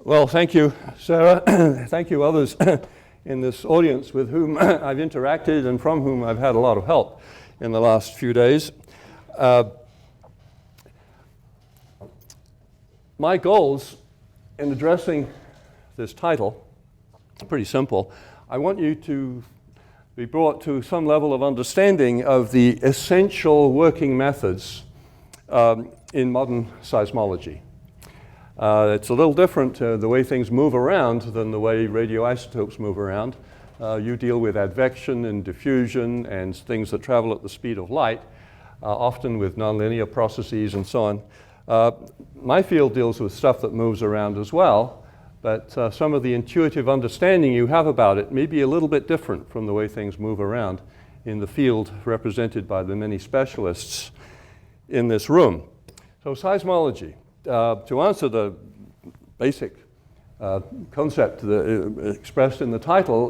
Well, thank you, Sarah. Thank you, others in this audience with whom I've interacted and from whom I've had a lot of help in the last few days. My goals in addressing this title are pretty simple. I want you to be brought to some level of understanding of the essential working methods in modern seismology. It's a little different the way things move around than the way radioisotopes move around. You deal with advection and diffusion and things that travel at the speed of light, often with nonlinear processes and so on. My field deals with stuff that moves around as well, but some of the intuitive understanding you have about it may be a little bit different from the way things move around in the field represented by the many specialists in this room. So seismology. To answer the basic concept expressed in the title,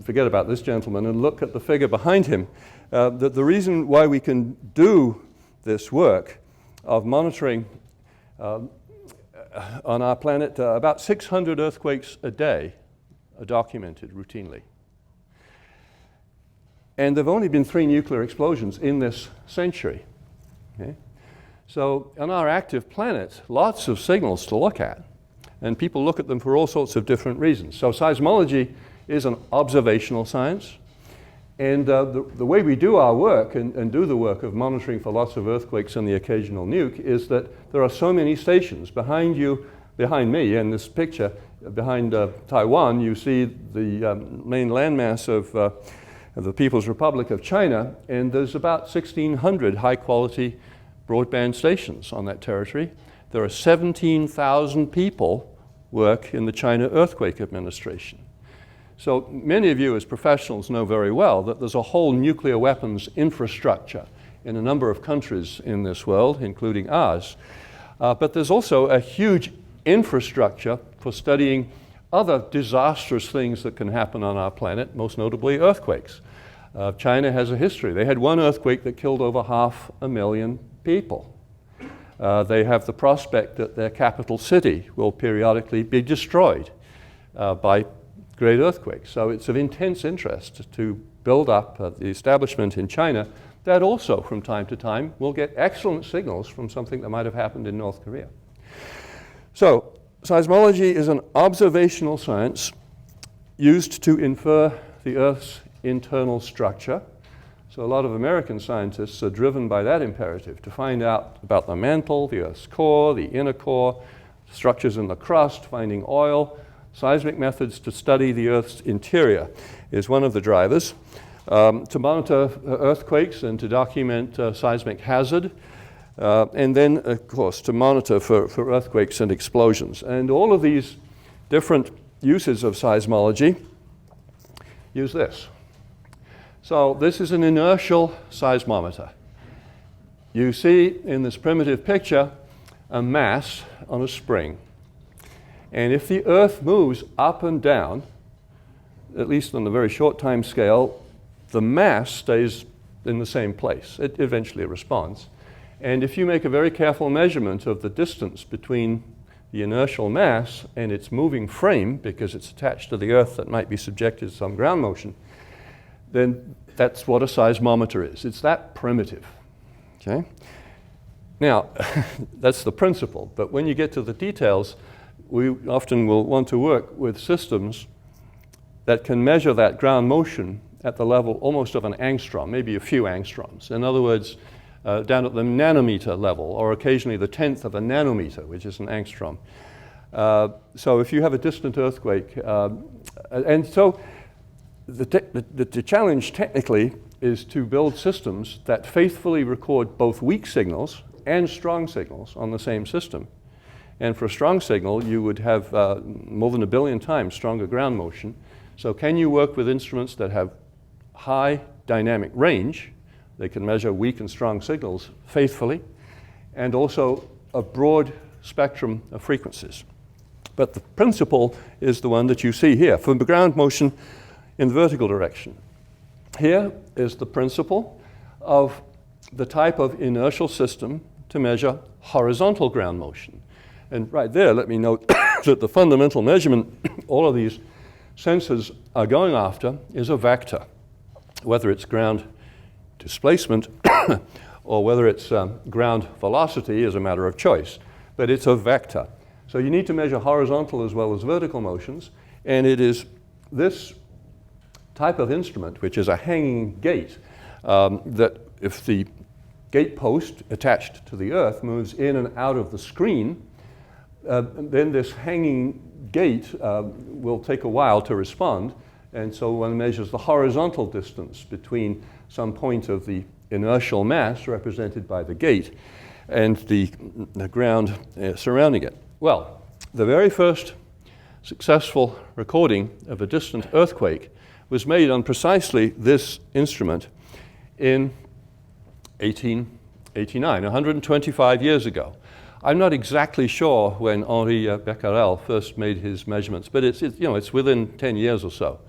forget about this gentleman and look at the figure behind him. The reason why we can do this work of monitoring on our planet, about 600 earthquakes a day are documented routinely. And there have only been 3 nuclear explosions in this century. Okay? So on our active planet, lots of signals to look at, and people look at them for all sorts of different reasons. So seismology is an observational science, and the way we do our work and do the work of monitoring for lots of earthquakes and the occasional nuke is that there are so many stations behind you, behind me in this picture, behind Taiwan, you see the main landmass of the People's Republic of China, and there's about 1,600 high-quality broadband stations on that territory. There are 17,000 people work in the China Earthquake Administration. So many of you as professionals know very well that there's a whole nuclear weapons infrastructure in a number of countries in this world, including ours. But there's also a huge infrastructure for studying other disastrous things that can happen on our planet, most notably earthquakes. China has a history. They had one earthquake that killed over 500,000 people. They have the prospect that their capital city will periodically be destroyed by great earthquakes. So it's of intense interest to build up the establishment in China that also from time to time will get excellent signals from something that might have happened in North Korea. So seismology is an observational science used to infer the Earth's internal structure. So a lot of American scientists are driven by that imperative to find out about the mantle, the Earth's core, the inner core, structures in the crust, finding oil. Seismic methods to study the Earth's interior is one of the drivers. To monitor earthquakes and to document seismic hazard. And then, of course, to monitor for earthquakes and explosions. And all of these different uses of seismology use this. So this is an inertial seismometer. You see in this primitive picture a mass on a spring. And if the Earth moves up and down, at least on a very short time scale, the mass stays in the same place. It eventually responds. And if you make a very careful measurement of the distance between the inertial mass and its moving frame, because it's attached to the Earth that might be subjected to some ground motion, then that's what a seismometer is. It's that primitive. Okay? Now, that's the principle, but when you get to the details, we often will want to work with systems that can measure that ground motion at the level almost of an angstrom, maybe a few angstroms. In other words, down at the nanometer level, or occasionally the 1/10 of a nanometer, which is an angstrom. So if you have a distant earthquake, and so the challenge technically is to build systems that faithfully record both weak signals and strong signals on the same system. And for a strong signal, you would have more than 1 billion times stronger ground motion. So can you work with instruments that have high dynamic range? They can measure weak and strong signals faithfully, and also a broad spectrum of frequencies. But the principle is the one that you see here for the ground motion in the vertical direction. Here is the principle of the type of inertial system to measure horizontal ground motion. And right there, let me note that the fundamental measurement all of these sensors are going after is a vector, whether it's ground displacement or whether it's ground velocity is a matter of choice, but it's a vector. So you need to measure horizontal as well as vertical motions, and it is this type of instrument, which is a hanging gate, that if the gate post attached to the Earth moves in and out of the screen, then this hanging gate will take a while to respond, and so one measures the horizontal distance between some point of the inertial mass represented by the gate and the ground surrounding it. Well, the very first successful recording of a distant earthquake was made on precisely this instrument in 1889, 125 years ago. I'm not exactly sure when Henri Becquerel first made his measurements, but it's within 10 years or so.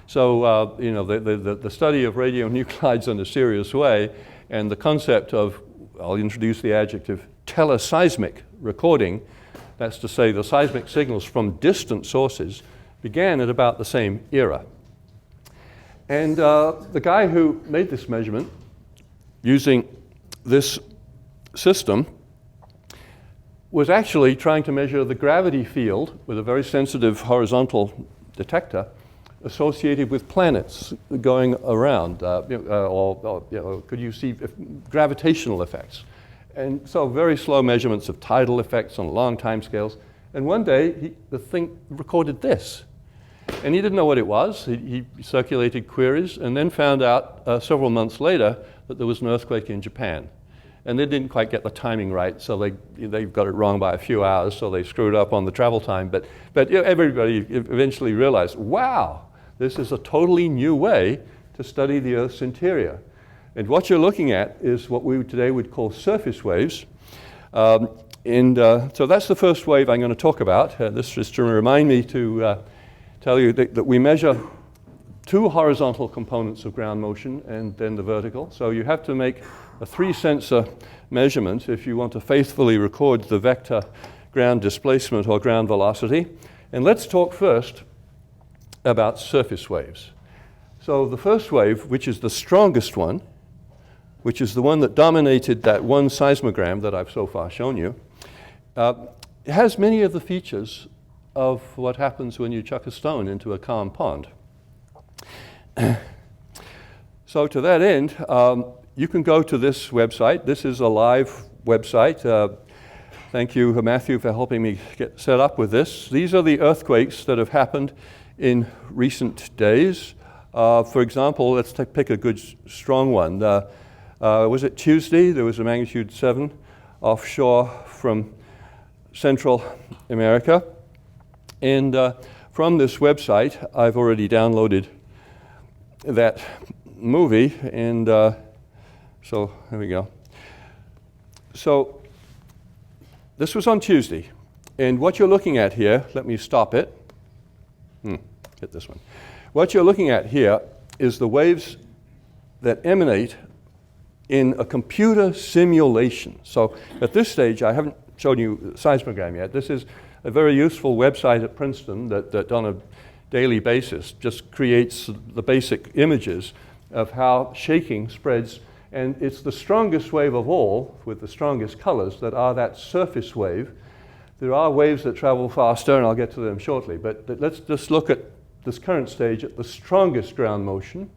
So the study of radionuclides in a serious way, and the concept of, I'll introduce the adjective, teleseismic recording, that's to say the seismic signals from distant sources, began at about the same era. And the guy who made this measurement using this system was actually trying to measure the gravity field with a very sensitive horizontal detector associated with planets going around, could you see gravitational effects? And so very slow measurements of tidal effects on long time scales. And one day, the thing recorded this. And he didn't know what it was. He circulated queries and then found out several months later that there was an earthquake in Japan. And they didn't quite get the timing right, so they got it wrong by a few hours, so they screwed up on the travel time. But everybody eventually realized, wow, this is a totally new way to study the Earth's interior. And what you're looking at is what we today would call surface waves. So that's the first wave I'm going to talk about. This is to remind me to tell you that we measure two horizontal components of ground motion and then the vertical. So you have to make a 3-sensor measurement if you want to faithfully record the vector ground displacement or ground velocity. And let's talk first about surface waves. So the first wave, which is the strongest one, which is the one that dominated that one seismogram that I've so far shown you, has many of the features of what happens when you chuck a stone into a calm pond. So to that end, you can go to this website. This is a live website. Thank you, Matthew, for helping me get set up with this. These are the earthquakes that have happened in recent days. For example, let's pick a good, strong one. Was it Tuesday? There was a magnitude 7 offshore from Central America. And from this website, I've already downloaded that movie, and so here we go. So this was on Tuesday, and what you're looking at here, let me stop it. Hit this one. What you're looking at here is the waves that emanate in a computer simulation. So at this stage, I haven't shown you the seismogram yet. This is a very useful website at Princeton that on a daily basis just creates the basic images of how shaking spreads. And it's the strongest wave of all, with the strongest colors, that are that surface wave. There are waves that travel faster, and I'll get to them shortly. But let's just look at this current stage at the strongest ground motion,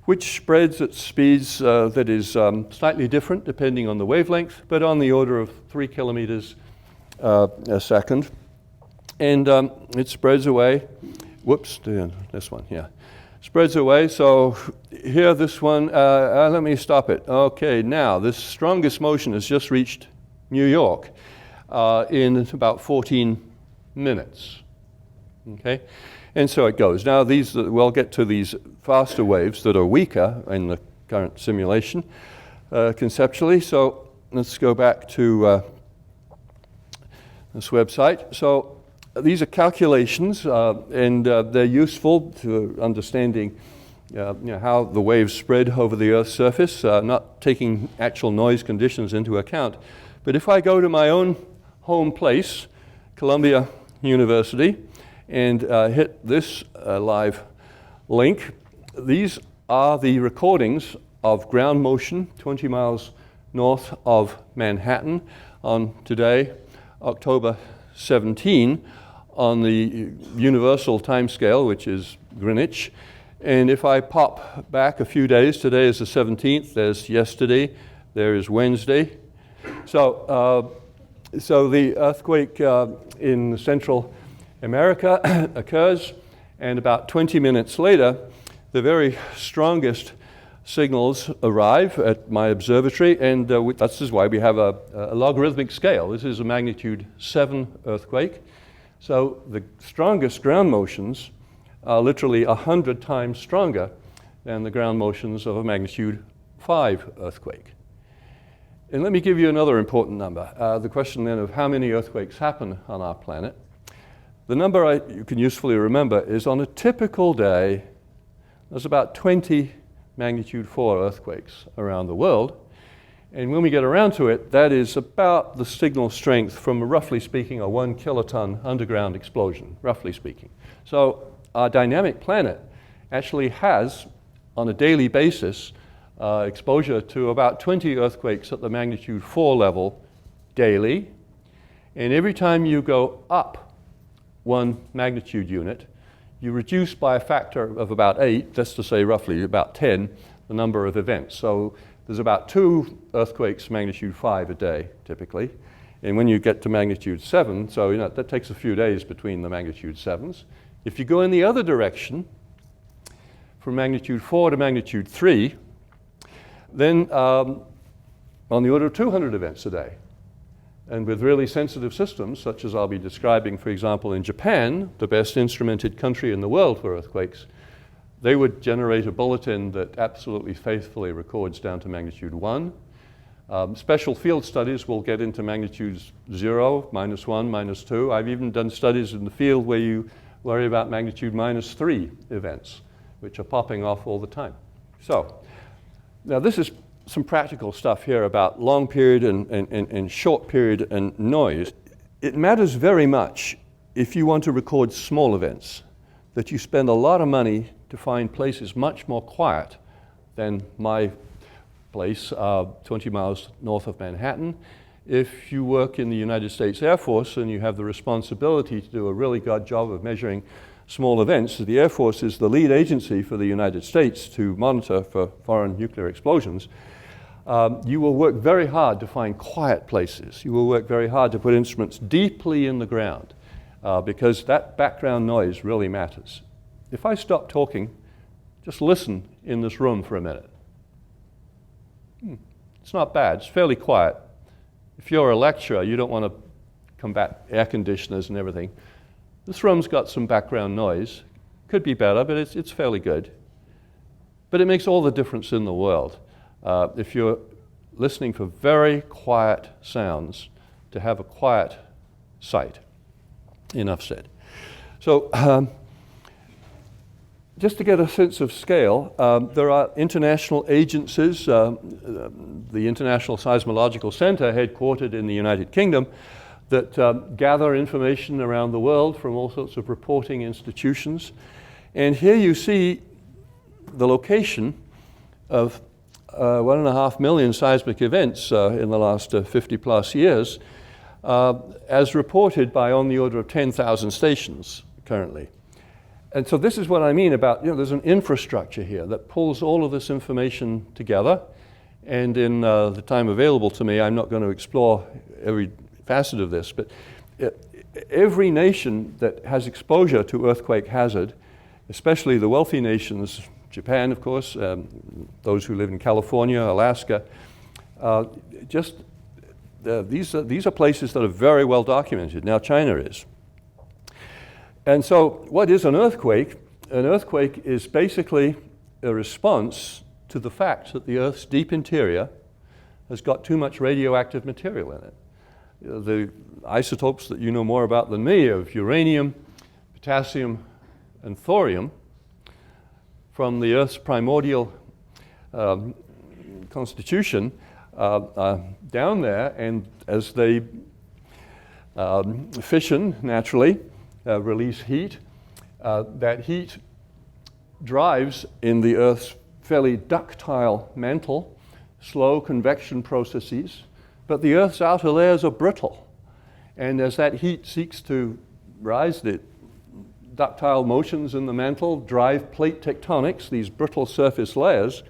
which spreads at speeds that is slightly different depending on the wavelength, but on the order of 3 kilometers a second. And it spreads away. Whoops, this one, yeah. Spreads away, so here this one, let me stop it. Okay, now this strongest motion has just reached New York in about 14 minutes, okay? And so it goes. Now we'll get to these faster waves that are weaker in the current simulation conceptually. So let's go back to this website. So these are calculations, and they're useful to understanding how the waves spread over the Earth's surface, not taking actual noise conditions into account. But if I go to my own home place, Columbia, University and hit this live link. These are the recordings of ground motion 20 miles north of Manhattan on today, October 17, on the universal time scale, which is Greenwich. And if I pop back a few days, today is the 17th, there's yesterday, there is Wednesday. So the earthquake in Central America occurs, and about 20 minutes later, the very strongest signals arrive at my observatory, and this is why we have a logarithmic scale. This is a magnitude 7 earthquake. So the strongest ground motions are literally 100 times stronger than the ground motions of a magnitude 5 earthquake. And let me give you another important number. The question then of how many earthquakes happen on our planet. The number you can usefully remember is on a typical day, there's about 20 magnitude 4 earthquakes around the world. And when we get around to it, that is about the signal strength from, roughly speaking, a 1 kiloton underground explosion, roughly speaking. So our dynamic planet actually has, on a daily basis, exposure to about 20 earthquakes at the magnitude 4 level daily. And every time you go up 1 magnitude unit, you reduce by a factor of about 8, that's to say roughly about 10, the number of events. So there's about 2 earthquakes magnitude 5 a day, typically. And when you get to magnitude 7, so that takes a few days between the magnitude 7s. If you go in the other direction, from magnitude 4 to magnitude 3, then on the order of 200 events a day. And with really sensitive systems, such as I'll be describing, for example, in Japan, the best instrumented country in the world for earthquakes, they would generate a bulletin that absolutely faithfully records down to magnitude 1. Special field studies will get into magnitudes 0, -1, -2. I've even done studies in the field where you worry about magnitude -3 events, which are popping off all the time. So, now this is some practical stuff here about long period and short period and noise. It matters very much if you want to record small events, that you spend a lot of money to find places much more quiet than my place 20 miles north of Manhattan. If you work in the United States Air Force and you have the responsibility to do a really good job of measuring small events, the Air Force is the lead agency for the United States to monitor for foreign nuclear explosions. You will work very hard to find quiet places. You will work very hard to put instruments deeply in the ground because that background noise really matters. If I stop talking, just listen in this room for a minute. It's not bad. It's fairly quiet. If you're a lecturer, you don't want to combat air conditioners and everything. This room's got some background noise. Could be better, but it's fairly good. But it makes all the difference in the world. If you're listening for very quiet sounds, to have a quiet site. Enough said. So just to get a sense of scale, there are international agencies, the International Seismological Center, headquartered in the United Kingdom, that gather information around the world from all sorts of reporting institutions. And here you see the location of 1.5 million seismic events in the last 50 plus years, as reported by on the order of 10,000 stations currently. And so this is what I mean about, there's an infrastructure here that pulls all of this information together. And in the time available to me, I'm not going to explore every facet of this, but every nation that has exposure to earthquake hazard, especially the wealthy nations, Japan, of course, those who live in California, Alaska, these are places that are very well documented. Now China is. And so what is an earthquake? An earthquake is basically a response to the fact that the Earth's deep interior has got too much radioactive material in it. The isotopes that you know more about than me of uranium, potassium, and thorium from the Earth's primordial constitution down there, and as they fission naturally, release heat. That heat drives in the Earth's fairly ductile mantle slow convection processes, but the Earth's outer layers are brittle. And as that heat seeks to rise, the ductile motions in the mantle drive plate tectonics, these brittle surface layers,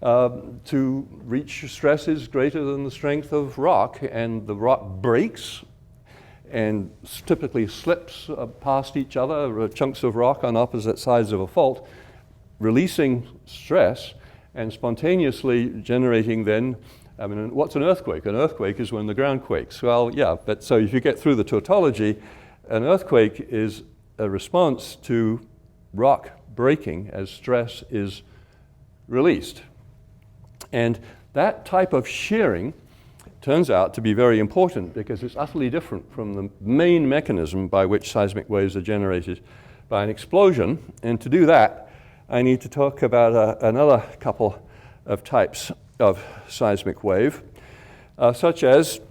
to reach stresses greater than the strength of rock, and the rock breaks and typically slips past each other, chunks of rock on opposite sides of a fault, releasing stress and spontaneously generating then, I mean, what's an earthquake? An earthquake is when the ground quakes. Well, yeah, but so if you get through the tautology, an earthquake is a response to rock breaking as stress is released. And that type of shearing turns out to be very important because it's utterly different from the main mechanism by which seismic waves are generated by an explosion. And to do that, I need to talk about another couple of types of seismic wave, such as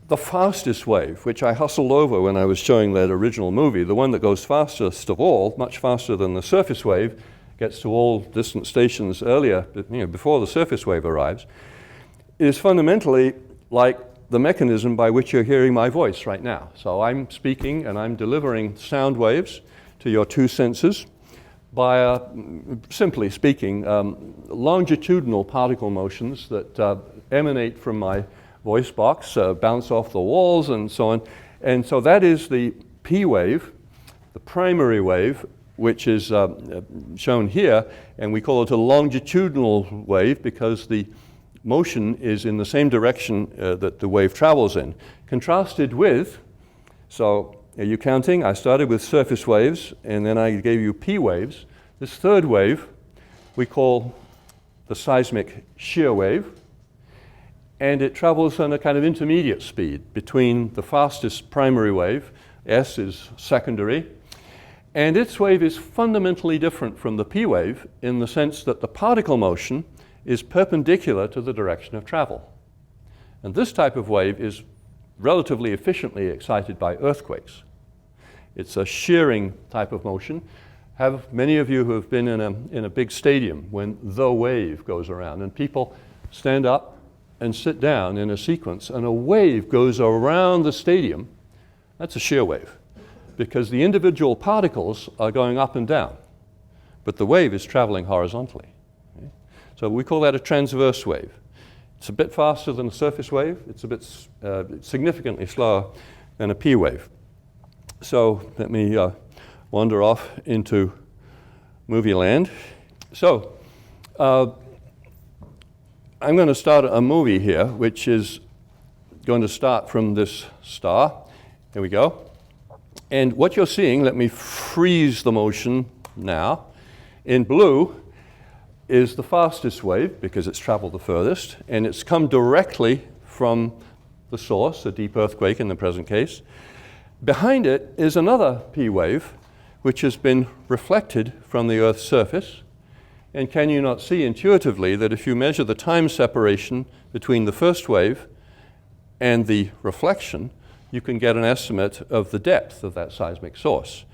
the fastest wave, which I hustled over when I was showing that original movie, the one that goes fastest of all, much faster than the surface wave, gets to all distant stations earlier, before the surface wave arrives, is fundamentally like the mechanism by which you're hearing my voice right now. So I'm speaking and I'm delivering sound waves to your two senses by, simply speaking, longitudinal particle motions that emanate from my voice box, bounce off the walls and so on. And so that is the P wave, the primary wave, which is shown here, and we call it a longitudinal wave because the motion is in the same direction that the wave travels in. Contrasted with, so are you counting? I started with surface waves, and then I gave you P waves. This third wave we call the seismic shear wave, and it travels on a kind of intermediate speed between the fastest primary wave, S is secondary, and its wave is fundamentally different from the P wave in the sense that the particle motion is perpendicular to the direction of travel. And this type of wave is relatively efficiently excited by earthquakes. It's a shearing type of motion. Have many of you who have been in a big stadium when the wave goes around and people stand up and sit down in a sequence and a wave goes around the stadium, that's a shear wave, because the individual particles are going up and down, but the wave is traveling horizontally. Okay? So we call that a transverse wave. It's a bit faster than a surface wave. It's a bit significantly slower than a P wave. So let me wander off into movie land. So I'm going to start a movie here, which is going to start from this star. Here we go. And what you're seeing, let me freeze the motion now. In blue is the fastest wave because it's traveled the furthest, and it's come directly from the source, a deep earthquake in the present case. Behind it is another P wave, which has been reflected from the Earth's surface. And can you not see intuitively that if you measure the time separation between the first wave and the reflection, you can get an estimate of the depth of that seismic source.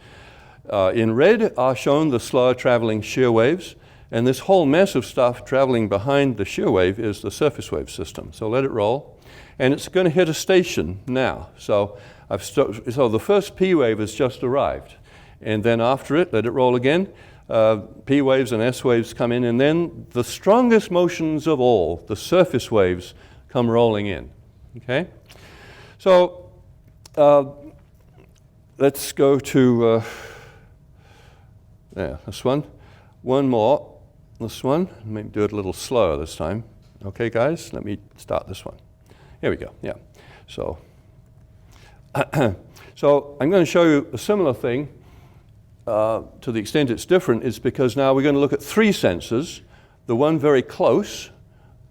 In red are shown the slower traveling shear waves, and this whole mess of stuff traveling behind the shear wave is the surface wave system. So let it roll, and it's going to hit a station now. So the first P wave has just arrived, and then after it, let it roll again. P waves and S waves come in, and then the strongest motions of all, the surface waves, come rolling in. Okay? So let's go to this one. One more. This one. Maybe do it a little slower this time. Okay, guys? Let me start this one. Here we go. Yeah. So, so I'm going to show you a similar thing. To the extent it's different, it's because now we're going to look at three sensors, the one very close,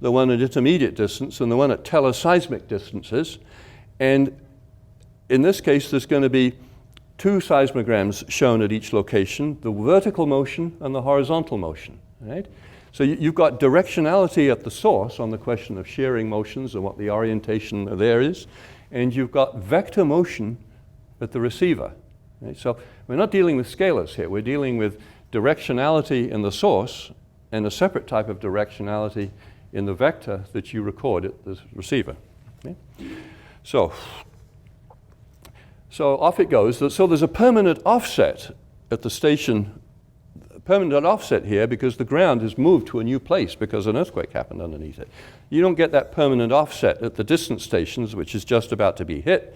the one at intermediate distance, and the one at teleseismic distances. And in this case, there's going to be two seismograms shown at each location, the vertical motion and the horizontal motion. Right? So you've got directionality at the source on the question of shearing motions and what the orientation there is, and you've got vector motion at the receiver. Right? So we're not dealing with scalars here. We're dealing with directionality in the source and a separate type of directionality in the vector that you record at the receiver. Okay? So off it goes. So there's a permanent offset at the station, permanent offset here because the ground has moved to a new place because an earthquake happened underneath it. You don't get that permanent offset at the distant stations, which is just about to be hit.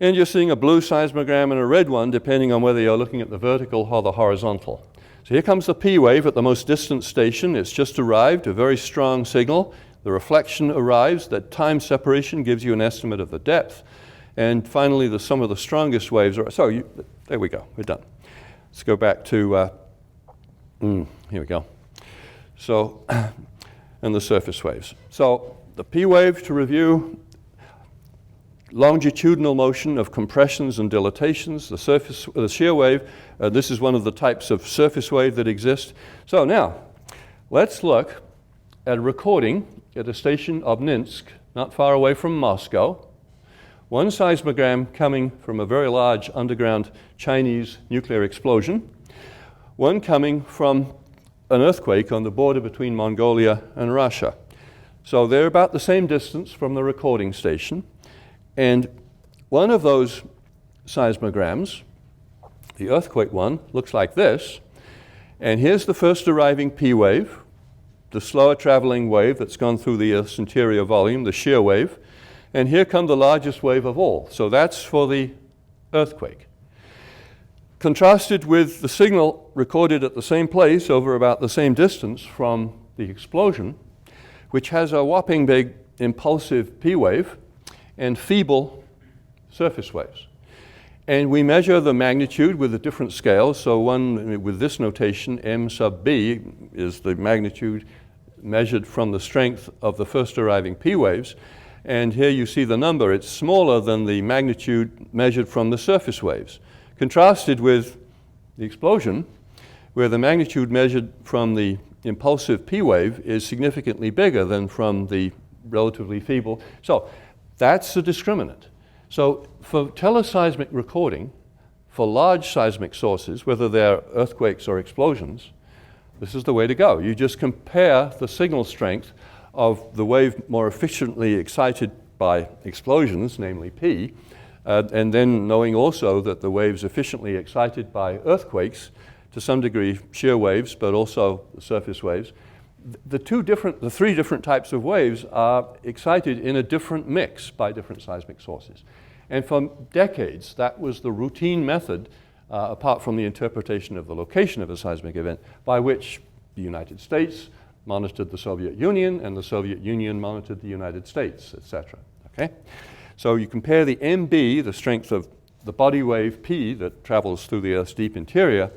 And you're seeing a blue seismogram and a red one, depending on whether you're looking at the vertical or the horizontal. So here comes the P wave at the most distant station. It's just arrived, a very strong signal. The reflection arrives. That time separation gives you an estimate of the depth. And finally, some of the strongest waves are, there we go, we're done. Let's go back to, here we go. So, and the surface waves. So the P wave, to review, longitudinal motion of compressions and dilatations. The shear wave, this is one of the types of surface wave that exist. So now, let's look at a recording at a station of Minsk, not far away from Moscow. One seismogram coming from a very large underground Chinese nuclear explosion. One coming from an earthquake on the border between Mongolia and Russia. So they're about the same distance from the recording station. And one of those seismograms, the earthquake one, looks like this. And here's the first arriving P wave, the slower traveling wave that's gone through the Earth's interior volume, the shear wave. And here come the largest wave of all. So that's for the earthquake. Contrasted with the signal recorded at the same place over about the same distance from the explosion, which has a whopping big impulsive P wave and feeble surface waves. And we measure the magnitude with the different scales. So one with this notation, M sub B, is the magnitude measured from the strength of the first arriving P waves. And here you see the number. It's smaller than the magnitude measured from the surface waves. Contrasted with the explosion, where the magnitude measured from the impulsive P wave is significantly bigger than from the relatively feeble. So that's the discriminant. So for teleseismic recording, for large seismic sources, whether they're earthquakes or explosions, this is the way to go. You just compare the signal strength of the wave more efficiently excited by explosions, namely P, and then knowing also that the waves efficiently excited by earthquakes, to some degree shear waves, but also surface waves. The three different types of waves are excited in a different mix by different seismic sources. And for decades, that was the routine method, apart from the interpretation of the location of a seismic event, by which the United States monitored the Soviet Union, and the Soviet Union monitored the United States, etc. Okay? So you compare the MB, the strength of the body wave P that travels through the Earth's deep interior,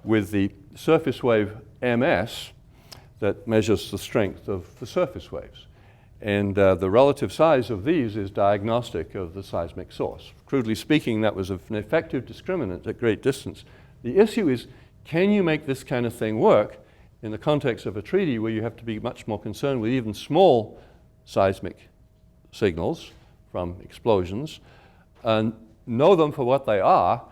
with the surface wave MS that measures the strength of the surface waves. And the relative size of these is diagnostic of the seismic source. Crudely speaking, that was an effective discriminant at great distance. The issue is, can you make this kind of thing work in the context of a treaty where you have to be much more concerned with even small seismic signals from explosions and know them for what they are,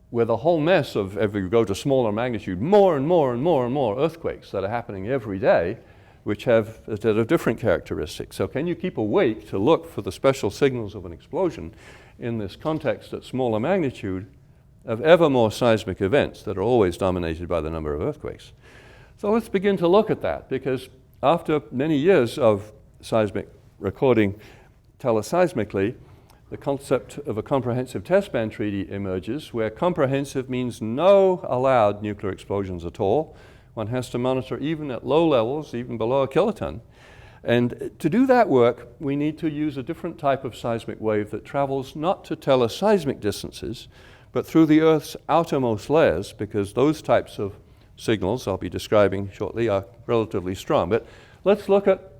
with a whole mess of, if you go to smaller magnitude, more and more and more and more earthquakes that are happening every day, which have different characteristics. So can you keep awake to look for the special signals of an explosion in this context at smaller magnitude of ever more seismic events that are always dominated by the number of earthquakes? So let's begin to look at that, because after many years of seismic recording teleseismically, the concept of a comprehensive testban treaty emerges, where comprehensive means no allowed nuclear explosions at all. One has to monitor even at low levels, even below a kiloton. And to do that work, we need to use a different type of seismic wave that travels not to teleseismic distances, but through the Earth's outermost layers, because those types of signals I'll be describing shortly are relatively strong. But let's look at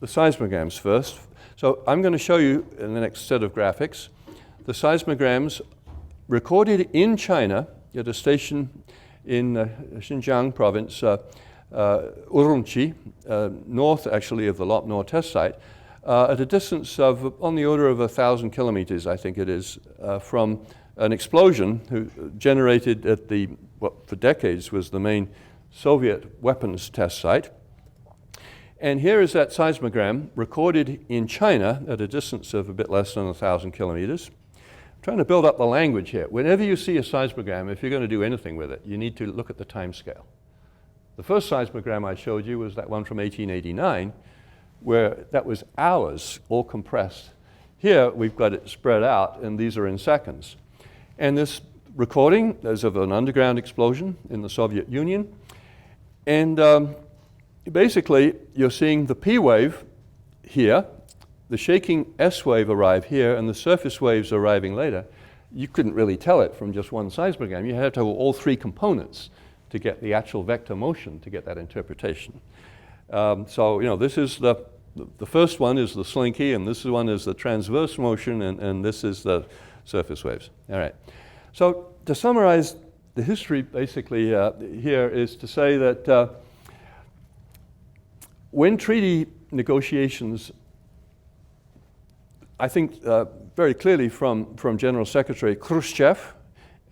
the seismograms first. So I'm going to show you in the next set of graphics the seismograms recorded in China at a station in Xinjiang province, Urumqi, north actually of the Lop-Nor test site, at a distance of on the order of 1,000 kilometers, I think it is, from an explosion generated at what for decades was the main Soviet weapons test site. And here is that seismogram recorded in China at a distance of a bit less than 1,000 kilometers. I'm trying to build up the language here. Whenever you see a seismogram, if you're going to do anything with it, you need to look at the time scale. The first seismogram I showed you was that one from 1889, where that was hours, all compressed. Here, we've got it spread out, and these are in seconds. And this recording is of an underground explosion in the Soviet Union. And basically, you're seeing the P wave here, the shaking S wave arrive here, and the surface waves arriving later. You couldn't really tell it from just one seismogram. You had to have all three components to get the actual vector motion, to get that interpretation. So, this is the first one is the slinky, and this one is the transverse motion, and this is the surface waves. All right. So to summarize the history, basically, here is to say that when treaty negotiations, I think very clearly from General Secretary Khrushchev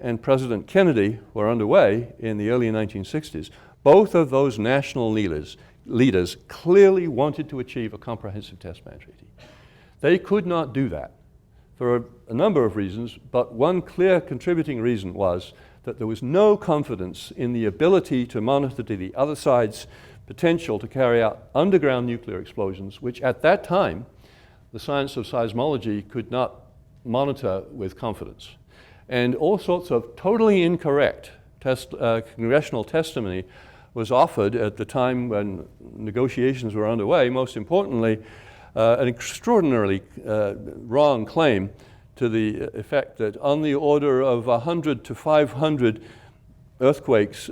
and President Kennedy were underway in the early 1960s, both of those national leaders clearly wanted to achieve a comprehensive test ban treaty. They could not do that for a number of reasons, but one clear contributing reason was that there was no confidence in the ability to monitor the other side's potential to carry out underground nuclear explosions, which at that time, the science of seismology could not monitor with confidence. And all sorts of totally incorrect congressional testimony was offered at the time when negotiations were underway. Most importantly, an extraordinarily wrong claim to the effect that on the order of 100 to 500 earthquakes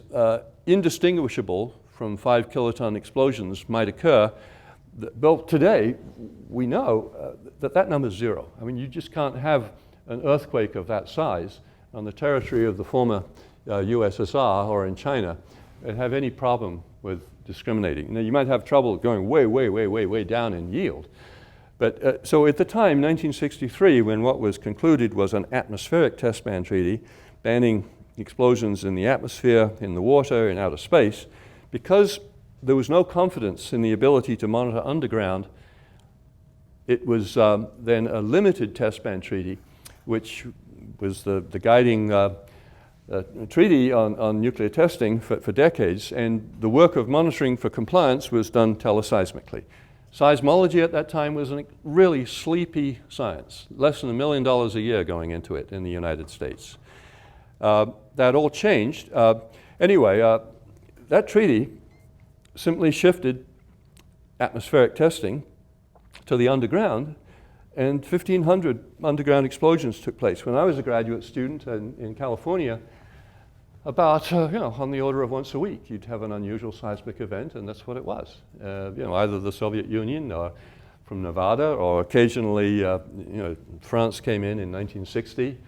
indistinguishable from 5 kiloton explosions might occur. Well, today, we know that number is zero. I mean, you just can't have an earthquake of that size on the territory of the former USSR or in China and have any problem with discriminating. Now, you might have trouble going way down in yield. But so at the time, 1963, when what was concluded was an atmospheric test ban treaty banning explosions in the atmosphere, in the water, in outer space, because there was no confidence in the ability to monitor underground, it was then a limited test ban treaty, which was the guiding treaty on nuclear testing for decades, and the work of monitoring for compliance was done teleseismically. Seismology at that time was a really sleepy science, less than $1 million a year going into it in the United States. That all changed. Anyway, that treaty simply shifted atmospheric testing to the underground, and 1,500 underground explosions took place. When I was a graduate student in California, about on the order of once a week, you'd have an unusual seismic event, and that's what it was. Either the Soviet Union or from Nevada, or occasionally, France came in 1960,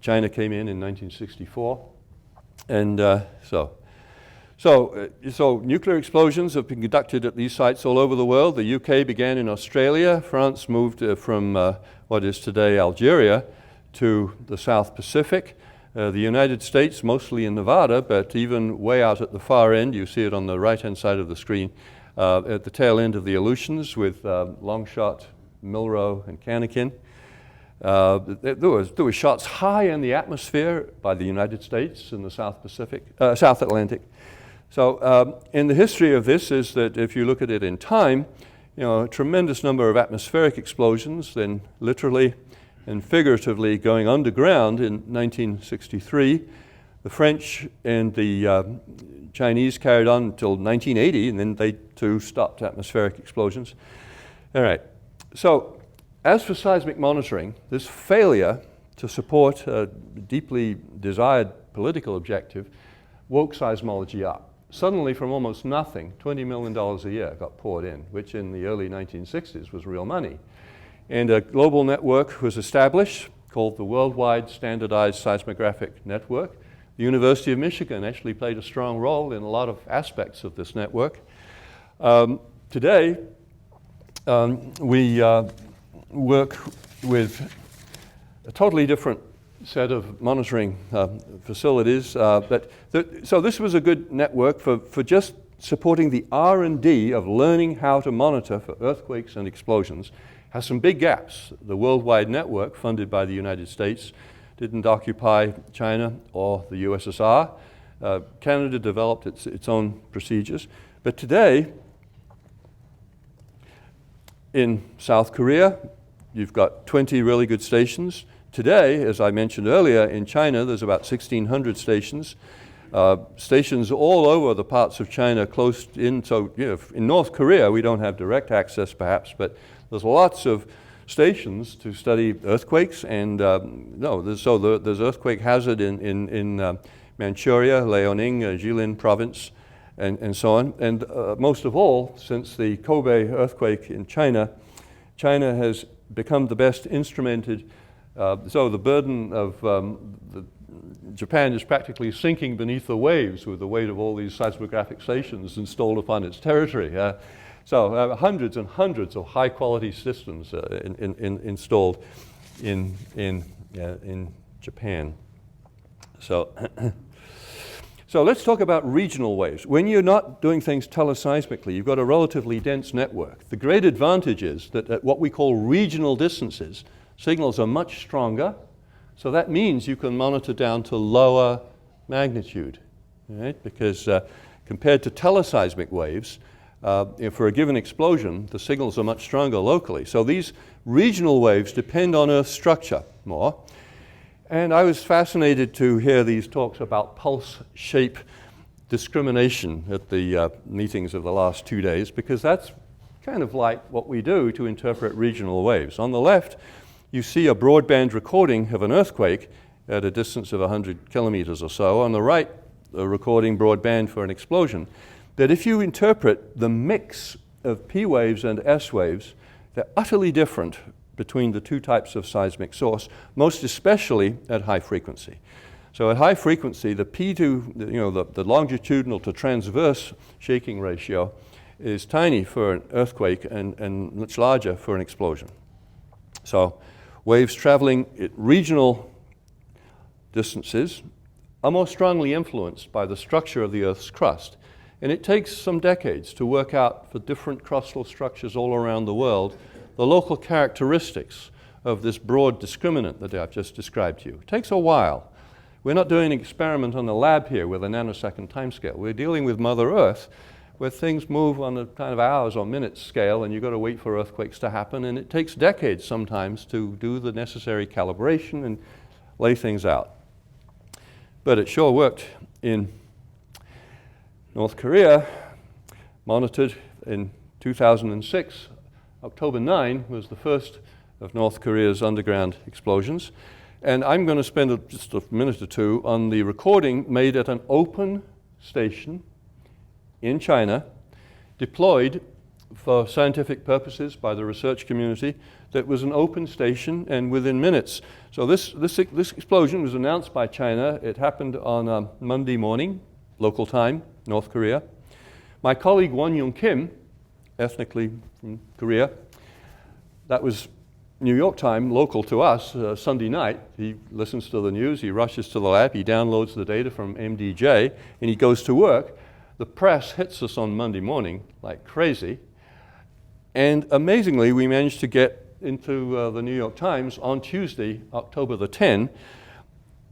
China came in 1964, and So nuclear explosions have been conducted at these sites all over the world. The UK began in Australia. France moved from what is today Algeria to the South Pacific. The United States, mostly in Nevada, but even way out at the far end, you see it on the right-hand side of the screen, at the tail end of the Aleutians with Longshot, Milrow, and Canakin. There were shots high in the atmosphere by the United States in the South Atlantic. So in the history of this is that if you look at it in time, a tremendous number of atmospheric explosions, then literally and figuratively going underground in 1963. The French and the Chinese carried on until 1980, and then they too stopped atmospheric explosions. All right, so as for seismic monitoring, this failure to support a deeply desired political objective woke seismology up. Suddenly, from almost nothing, $20 million a year got poured in, which in the early 1960s was real money. And a global network was established called the Worldwide Standardized Seismographic Network. The University of Michigan actually played a strong role in a lot of aspects of this network. Today, we work with a totally different set of monitoring facilities. So this was a good network for just supporting the R&D of learning how to monitor for earthquakes and explosions. Has some big gaps. The worldwide network, funded by the United States, didn't occupy China or the USSR. Canada developed its own procedures. But today, in South Korea, you've got 20 really good stations. Today, as I mentioned earlier, in China, there's about 1,600 stations. Stations all over the parts of China close in. So, in North Korea, we don't have direct access, perhaps, but there's lots of stations to study earthquakes. And there's earthquake hazard in Manchuria, Liaoning, Jilin province, and so on. And most of all, since the Kobe earthquake in China, China has become the best instrumented. So the burden of Japan is practically sinking beneath the waves with the weight of all these seismographic stations installed upon its territory. So hundreds and hundreds of high-quality systems installed in Japan. So, so let's talk about regional waves. When you're not doing things teleseismically, you've got a relatively dense network. The great advantage is that at what we call regional distances, signals are much stronger. So that means you can monitor down to lower magnitude, right? Because compared to teleseismic waves, for a given explosion, the signals are much stronger locally. So these regional waves depend on Earth structure more. And I was fascinated to hear these talks about pulse shape discrimination at the meetings of the last 2 days, because that's kind of like what we do to interpret regional waves. On the left, you see a broadband recording of an earthquake at a distance of 100 kilometers or so. On the right, a recording broadband for an explosion. That if you interpret the mix of P waves and S waves, they're utterly different between the two types of seismic source, most especially at high frequency. So at high frequency, the P to, the longitudinal to transverse shaking ratio is tiny for an earthquake and much larger for an explosion. So waves traveling at regional distances are more strongly influenced by the structure of the Earth's crust. And it takes some decades to work out for different crustal structures all around the world the local characteristics of this broad discriminant that I've just described to you. It takes a while. We're not doing an experiment on the lab here with a nanosecond timescale. We're dealing with Mother Earth, where things move on a kind of hours or minutes scale, and you've got to wait for earthquakes to happen, and it takes decades sometimes to do the necessary calibration and lay things out. But it sure worked in North Korea, monitored in 2006. October 9 was the first of North Korea's underground explosions. And I'm going to spend just a minute or two on the recording made at an open station in China, deployed for scientific purposes by the research community. That was an open station, and within minutes. So this explosion was announced by China. It happened on Monday morning, local time, North Korea. My colleague Won Young Kim, ethnically from Korea, that was New York time, local to us, Sunday night. He listens to the news, he rushes to the lab, he downloads the data from MDJ, and he goes to work. The press hits us on Monday morning like crazy. And amazingly, we managed to get into the New York Times on Tuesday, October the 10th.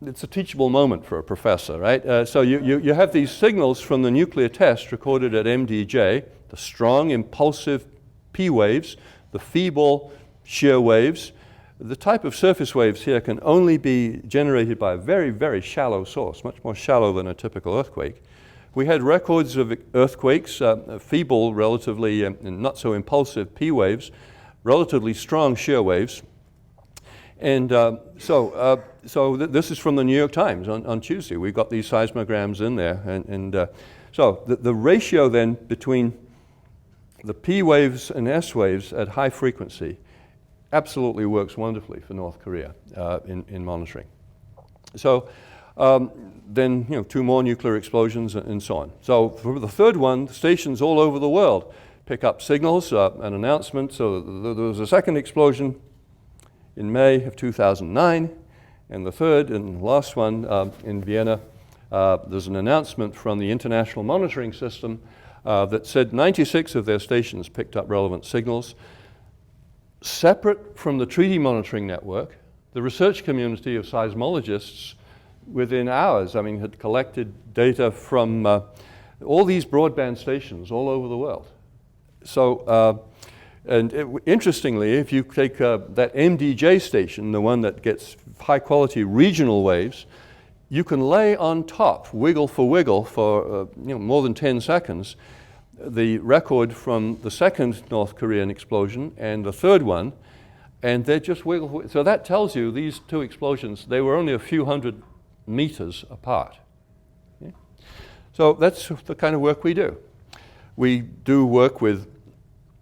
It's a teachable moment for a professor, right? So you have these signals from the nuclear test recorded at MDJ, the strong impulsive P waves, the feeble shear waves. The type of surface waves here can only be generated by a very, very shallow source, much more shallow than a typical earthquake. We had records of earthquakes, feeble relatively and not so impulsive P waves, relatively strong shear waves. And so this is from the New York Times on Tuesday. We've got these seismograms in there. So the ratio then between the P waves and S waves at high frequency absolutely works wonderfully for North Korea in monitoring. So then, 2 more nuclear explosions and so on. So for the third one, stations all over the world pick up signals, an announcement. So there was a second explosion in May of 2009, And the third and last one in Vienna, there's an announcement from the International Monitoring System that said 96 of their stations picked up relevant signals. Separate from the treaty monitoring network, the research community of seismologists within hours, had collected data from all these broadband stations all over the world. So, interestingly, if you take that MDJ station, the one that gets high quality regional waves, you can lay on top, wiggle for more than 10 seconds, the record from the second North Korean explosion and the third one, and they just wiggle. So that tells you these two explosions, they were only a few hundred meters apart. Okay? So that's the kind of work we do. We do work with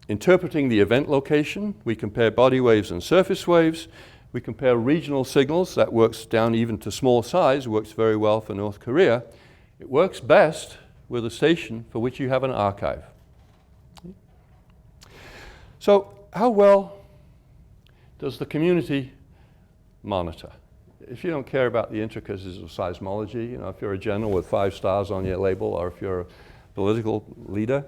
interpreting the event location. We compare body waves and surface waves. We compare regional signals. That works down even to small size, works very well for North Korea. It works best with a station for which you have an archive. So how well does the community monitor? If you don't care about the intricacies of seismology, if you're a general with 5 stars on your label, or if you're a political leader,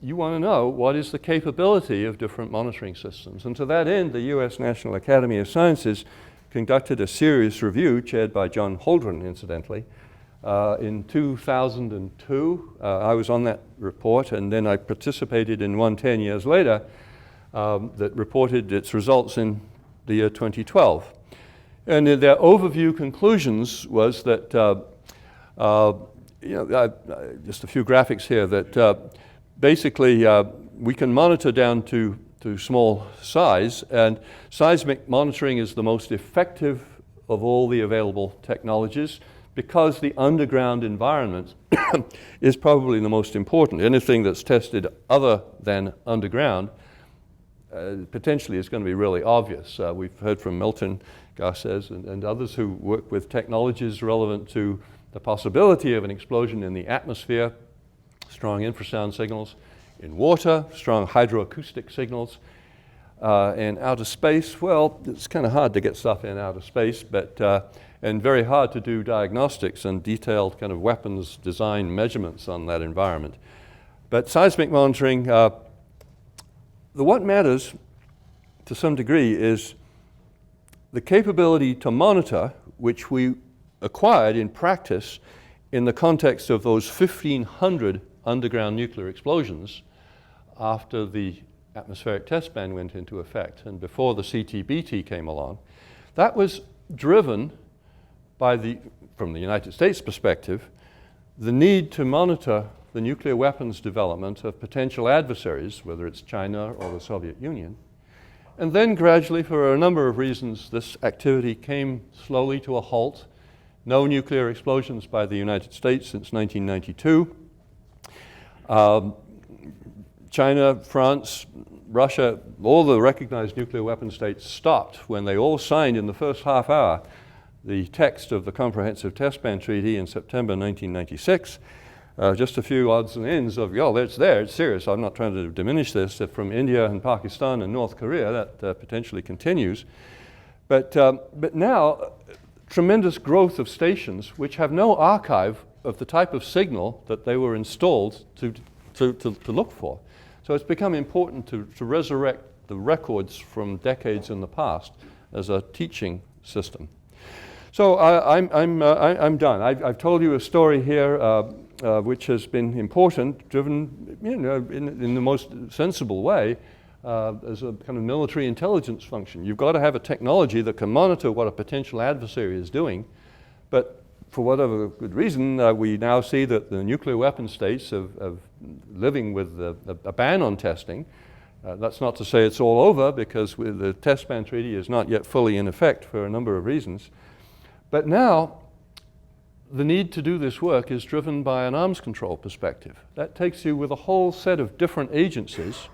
you want to know what is the capability of different monitoring systems. And to that end, the U.S. National Academy of Sciences conducted a serious review, chaired by John Holdren, incidentally, in 2002. I was on that report, and then I participated in one 10 years later that reported its results in the year 2012. And in their overview conclusions was that, just a few graphics here, that basically, we can monitor down to small size, and seismic monitoring is the most effective of all the available technologies because the underground environment is probably the most important. Anything that's tested other than underground potentially is going to be really obvious. We've heard from Milton Garces and others who work with technologies relevant to the possibility of an explosion in the atmosphere, strong infrasound signals, in water, strong hydroacoustic signals, in outer space. Well, it's kind of hard to get stuff in outer space, but and very hard to do diagnostics and detailed kind of weapons design measurements on that environment. But seismic monitoring, what matters to some degree is the capability to monitor, which we acquired in practice in the context of those 1,500 underground nuclear explosions after the atmospheric test ban went into effect and before the CTBT came along. That was driven by from the United States perspective, the need to monitor the nuclear weapons development of potential adversaries, whether it's China or the Soviet Union. And then gradually, for a number of reasons, this activity came slowly to a halt. No nuclear explosions by the United States since 1992. China, France, Russia, all the recognized nuclear weapon states stopped when they all signed in the first half hour the text of the Comprehensive Test Ban Treaty in September 1996. Just a few odds and ends of, it's there, it's serious. I'm not trying to diminish this. From India and Pakistan and North Korea, that potentially continues. But now, tremendous growth of stations which have no archive of the type of signal that they were installed to look for. So it's become important to resurrect the records from decades in the past as a teaching system. So I'm done. I've told you a story here which has been important, driven in the most sensible way as a kind of military intelligence function. You've got to have a technology that can monitor what a potential adversary is doing, but for whatever good reason, we now see that the nuclear weapon states of living with a ban on testing. That's not to say it's all over, because the test ban treaty is not yet fully in effect for a number of reasons. But now, the need to do this work is driven by an arms control perspective. That takes you with a whole set of different agencies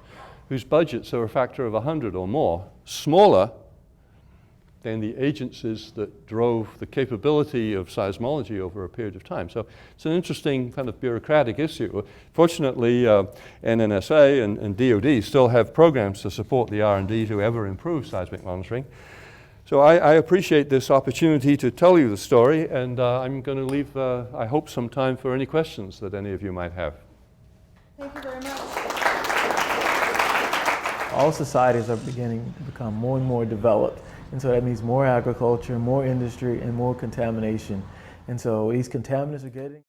whose budgets are a factor of 100 or more, smaller than the agencies that drove the capability of seismology over a period of time. So it's an interesting kind of bureaucratic issue. Fortunately, NNSA and DoD still have programs to support the R&D to ever improve seismic monitoring. So I appreciate this opportunity to tell you the story, and I'm going to leave, I hope, some time for any questions that any of you might have. Thank you very much. All societies are beginning to become more and more developed, and so that means more agriculture, more industry, and more contamination. And so these contaminants are getting